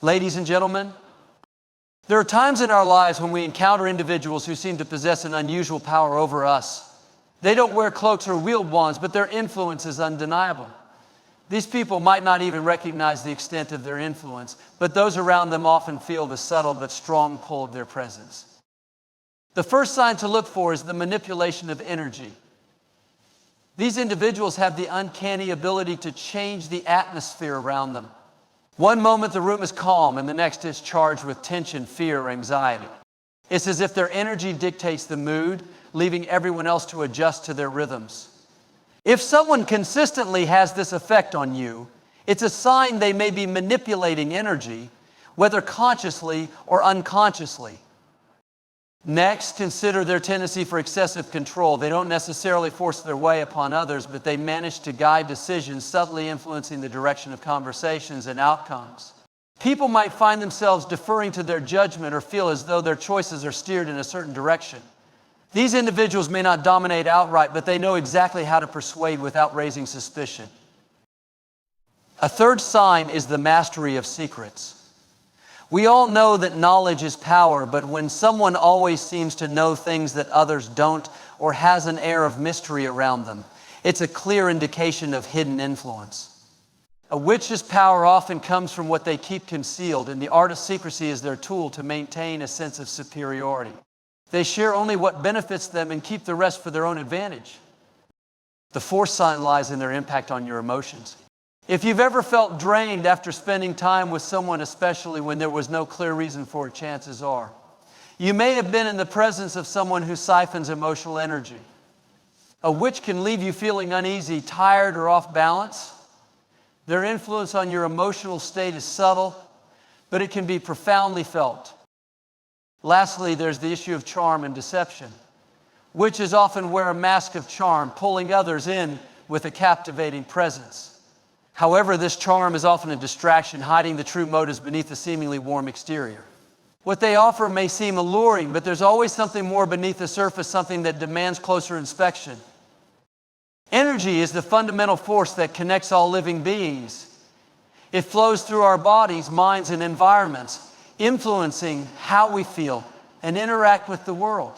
Ladies and gentlemen, there are times in our lives when we encounter individuals who seem to possess an unusual power over us. They don't wear cloaks or wield wands, but their influence is undeniable. These people might not even recognize the extent of their influence, but those around them often feel the subtle but strong pull of their presence. The first sign to look for is the manipulation of energy. These individuals have the uncanny ability to change the atmosphere around them. One moment the room is calm and the next is charged with tension, fear, or anxiety. It's as if their energy dictates the mood, leaving everyone else to adjust to their rhythms. If someone consistently has this effect on you, it's a sign they may be manipulating energy, whether consciously or unconsciously. Next, consider their tendency for excessive control. They don't necessarily force their way upon others, but they manage to guide decisions, subtly influencing the direction of conversations and outcomes. People might find themselves deferring to their judgment or feel as though their choices are steered in a certain direction. These individuals may not dominate outright, but they know exactly how to persuade without raising suspicion. A third sign is the mastery of secrets. We all know that knowledge is power, but when someone always seems to know things that others don't or has an air of mystery around them, it's a clear indication of hidden influence. A witch's power often comes from what they keep concealed, and the art of secrecy is their tool to maintain a sense of superiority. They share only what benefits them and keep the rest for their own advantage. The fourth sign lies in their impact on your emotions. If you've ever felt drained after spending time with someone, especially when there was no clear reason for it, chances are you may have been in the presence of someone who siphons emotional energy. A witch can leave you feeling uneasy, tired, or off balance. Their influence on your emotional state is subtle, but it can be profoundly felt. Lastly, there's the issue of charm and deception. Witches often wear a mask of charm, pulling others in with a captivating presence. However, this charm is often a distraction, hiding the true motives beneath a seemingly warm exterior. What they offer may seem alluring, but there's always something more beneath the surface, something that demands closer inspection. Energy is the fundamental force that connects all living beings. It flows through our bodies, minds, and environments, influencing how we feel and interact with the world.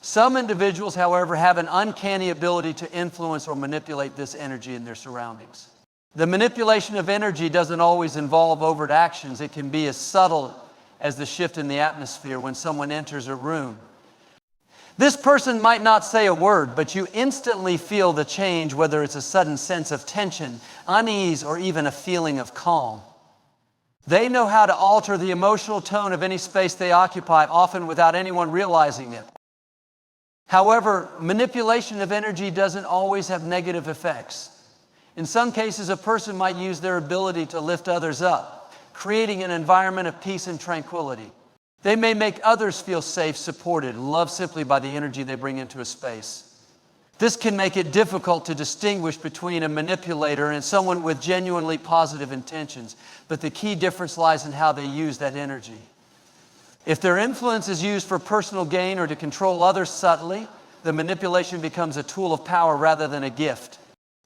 Some individuals, however, have an uncanny ability to influence or manipulate this energy in their surroundings. The manipulation of energy doesn't always involve overt actions. It can be as subtle as the shift in the atmosphere when someone enters a room. This person might not say a word, but you instantly feel the change, whether it's a sudden sense of tension, unease, or even a feeling of calm. They know how to alter the emotional tone of any space they occupy, often without anyone realizing it. However, manipulation of energy doesn't always have negative effects. In some cases, a person might use their ability to lift others up, creating an environment of peace and tranquility. They may make others feel safe, supported, and loved simply by the energy they bring into a space. This can make it difficult to distinguish between a manipulator and someone with genuinely positive intentions, but the key difference lies in how they use that energy. If their influence is used for personal gain or to control others subtly, the manipulation becomes a tool of power rather than a gift.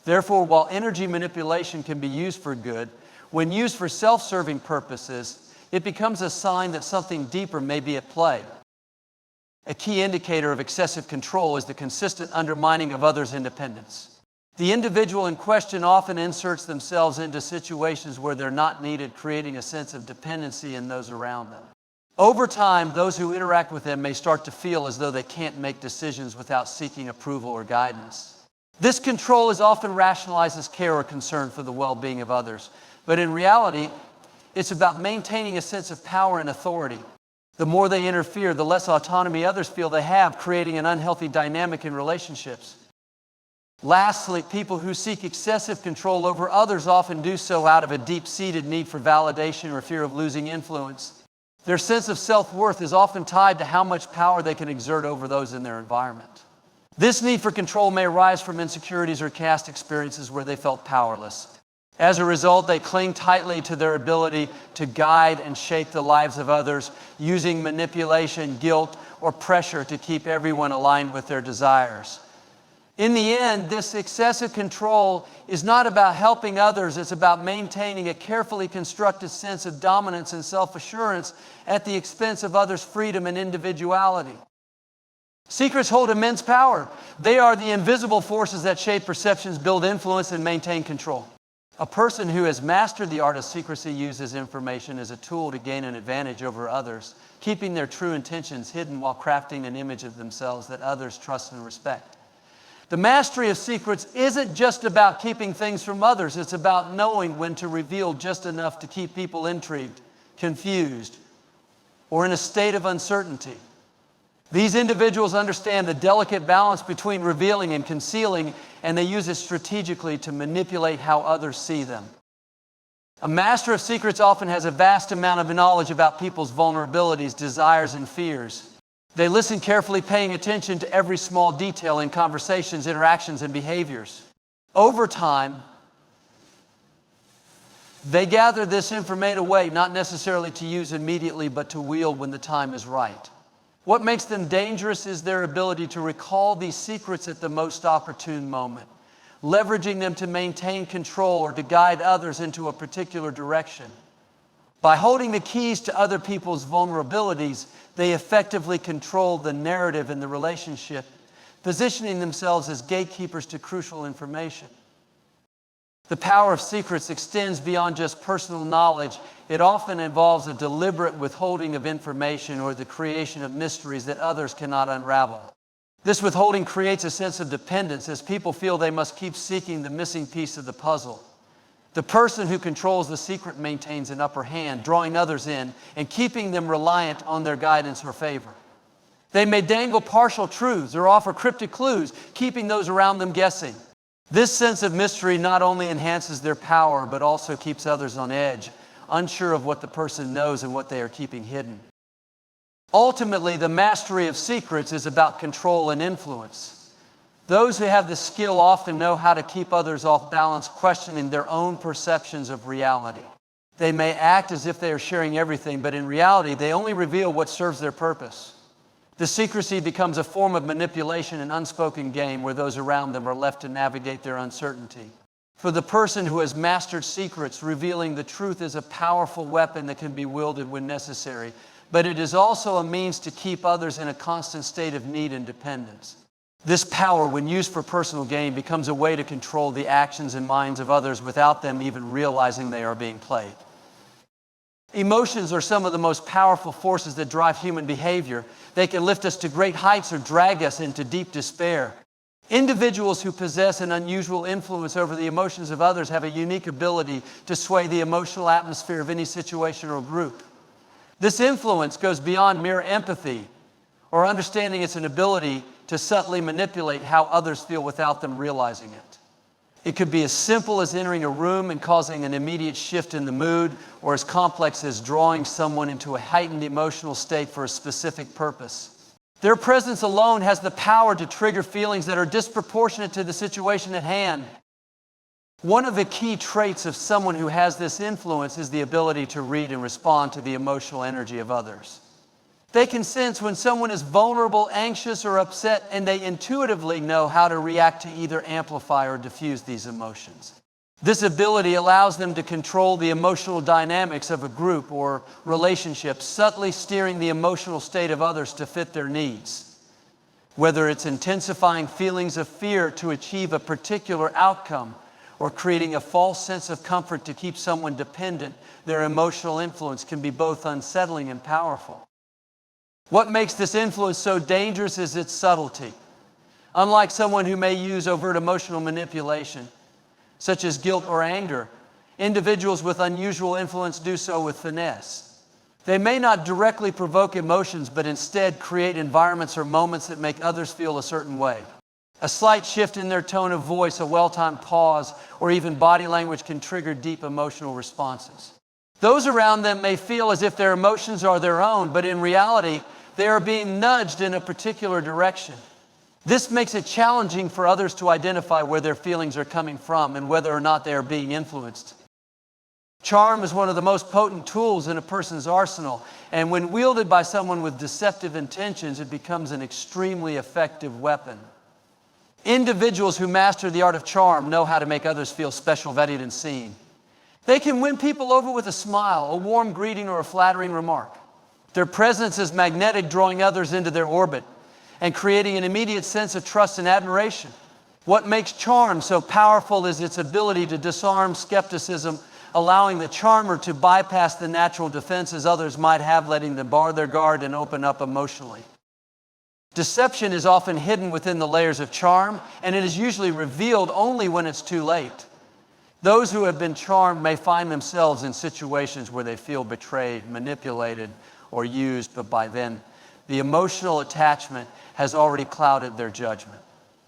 Therefore, while energy manipulation can be used for good, when used for self-serving purposes, it becomes a sign that something deeper may be at play. A key indicator of excessive control is the consistent undermining of others' independence. The individual in question often inserts themselves into situations where they're not needed, creating a sense of dependency in those around them. Over time, those who interact with them may start to feel as though they can't make decisions without seeking approval or guidance. This control is often rationalized as care or concern for the well-being of others, but in reality, it's about maintaining a sense of power and authority. The more they interfere, the less autonomy others feel they have, creating an unhealthy dynamic in relationships. Lastly, people who seek excessive control over others often do so out of a deep-seated need for validation or fear of losing influence. Their sense of self-worth is often tied to how much power they can exert over those in their environment. This need for control may arise from insecurities or past experiences where they felt powerless. As a result, they cling tightly to their ability to guide and shape the lives of others, using manipulation, guilt, or pressure to keep everyone aligned with their desires. In the end, this excessive control is not about helping others, it's about maintaining a carefully constructed sense of dominance and self-assurance at the expense of others' freedom and individuality. Secrets hold immense power. They are the invisible forces that shape perceptions, build influence, and maintain control. A person who has mastered the art of secrecy uses information as a tool to gain an advantage over others, keeping their true intentions hidden while crafting an image of themselves that others trust and respect. The mastery of secrets isn't just about keeping things from others. It's about knowing when to reveal just enough to keep people intrigued, confused, or in a state of uncertainty. These individuals understand the delicate balance between revealing and concealing, and they use it strategically to manipulate how others see them. A master of secrets often has a vast amount of knowledge about people's vulnerabilities, desires, and fears. They listen carefully, paying attention to every small detail in conversations, interactions, and behaviors. Over time, they gather this information away, not necessarily to use immediately, but to wield when the time is right. What makes them dangerous is their ability to recall these secrets at the most opportune moment, leveraging them to maintain control or to guide others into a particular direction. By holding the keys to other people's vulnerabilities, they effectively control the narrative in the relationship, positioning themselves as gatekeepers to crucial information. The power of secrets extends beyond just personal knowledge. It often involves a deliberate withholding of information or the creation of mysteries that others cannot unravel. This withholding creates a sense of dependence as people feel they must keep seeking the missing piece of the puzzle. The person who controls the secret maintains an upper hand, drawing others in and keeping them reliant on their guidance or favor. They may dangle partial truths or offer cryptic clues, keeping those around them guessing. This sense of mystery not only enhances their power, but also keeps others on edge, unsure of what the person knows and what they are keeping hidden. Ultimately, the mastery of secrets is about control and influence. Those who have the skill often know how to keep others off balance, questioning their own perceptions of reality. They may act as if they are sharing everything, but in reality, they only reveal what serves their purpose. The secrecy becomes a form of manipulation, an unspoken game where those around them are left to navigate their uncertainty. For the person who has mastered secrets, revealing the truth is a powerful weapon that can be wielded when necessary, but it is also a means to keep others in a constant state of need and dependence. This power, when used for personal gain, becomes a way to control the actions and minds of others without them even realizing they are being played. Emotions are some of the most powerful forces that drive human behavior. They can lift us to great heights or drag us into deep despair. Individuals who possess an unusual influence over the emotions of others have a unique ability to sway the emotional atmosphere of any situation or group. This influence goes beyond mere empathy or understanding. It's an ability to subtly manipulate how others feel without them realizing it. It could be as simple as entering a room and causing an immediate shift in the mood, or as complex as drawing someone into a heightened emotional state for a specific purpose. Their presence alone has the power to trigger feelings that are disproportionate to the situation at hand. One of the key traits of someone who has this influence is the ability to read and respond to the emotional energy of others. They can sense when someone is vulnerable, anxious, or upset, and they intuitively know how to react to either amplify or diffuse these emotions. This ability allows them to control the emotional dynamics of a group or relationship, subtly steering the emotional state of others to fit their needs. Whether it's intensifying feelings of fear to achieve a particular outcome or creating a false sense of comfort to keep someone dependent, their emotional influence can be both unsettling and powerful. What makes this influence so dangerous is its subtlety. Unlike someone who may use overt emotional manipulation, such as guilt or anger, individuals with unusual influence do so with finesse. They may not directly provoke emotions, but instead create environments or moments that make others feel a certain way. A slight shift in their tone of voice, a well-timed pause, or even body language can trigger deep emotional responses. Those around them may feel as if their emotions are their own, but in reality, they are being nudged in a particular direction. This makes it challenging for others to identify where their feelings are coming from and whether or not they are being influenced. Charm is one of the most potent tools in a person's arsenal, and when wielded by someone with deceptive intentions, it becomes an extremely effective weapon. Individuals who master the art of charm know how to make others feel special, valued, and seen. They can win people over with a smile, a warm greeting, or a flattering remark. Their presence is magnetic, drawing others into their orbit and creating an immediate sense of trust and admiration. What makes charm so powerful is its ability to disarm skepticism, allowing the charmer to bypass the natural defenses others might have, letting them bar their guard and open up emotionally. Deception is often hidden within the layers of charm, and it is usually revealed only when it's too late. Those who have been charmed may find themselves in situations where they feel betrayed, manipulated, or used, but by then, the emotional attachment has already clouded their judgment.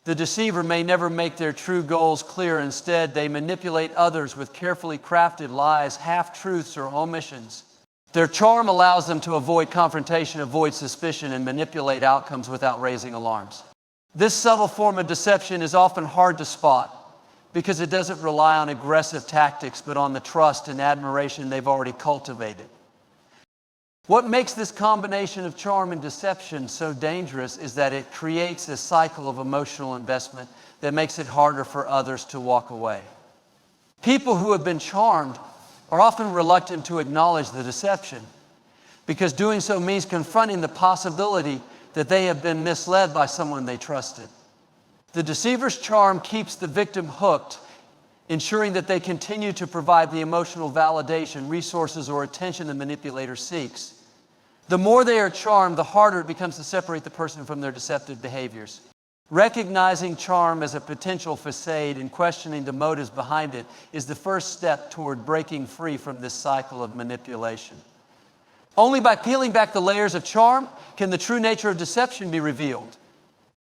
The deceiver may never make their true goals clear. Instead, they manipulate others with carefully crafted lies, half-truths, or omissions. Their charm allows them to avoid confrontation, avoid suspicion, and manipulate outcomes without raising alarms. This subtle form of deception is often hard to spot because it doesn't rely on aggressive tactics, but on the trust and admiration they've already cultivated. What makes this combination of charm and deception so dangerous is that it creates a cycle of emotional investment that makes it harder for others to walk away. People who have been charmed are often reluctant to acknowledge the deception because doing so means confronting the possibility that they have been misled by someone they trusted. The deceiver's charm keeps the victim hooked, ensuring that they continue to provide the emotional validation, resources, or attention the manipulator seeks. The more they are charmed, the harder it becomes to separate the person from their deceptive behaviors. Recognizing charm as a potential facade and questioning the motives behind it is the first step toward breaking free from this cycle of manipulation. Only by peeling back the layers of charm can the true nature of deception be revealed.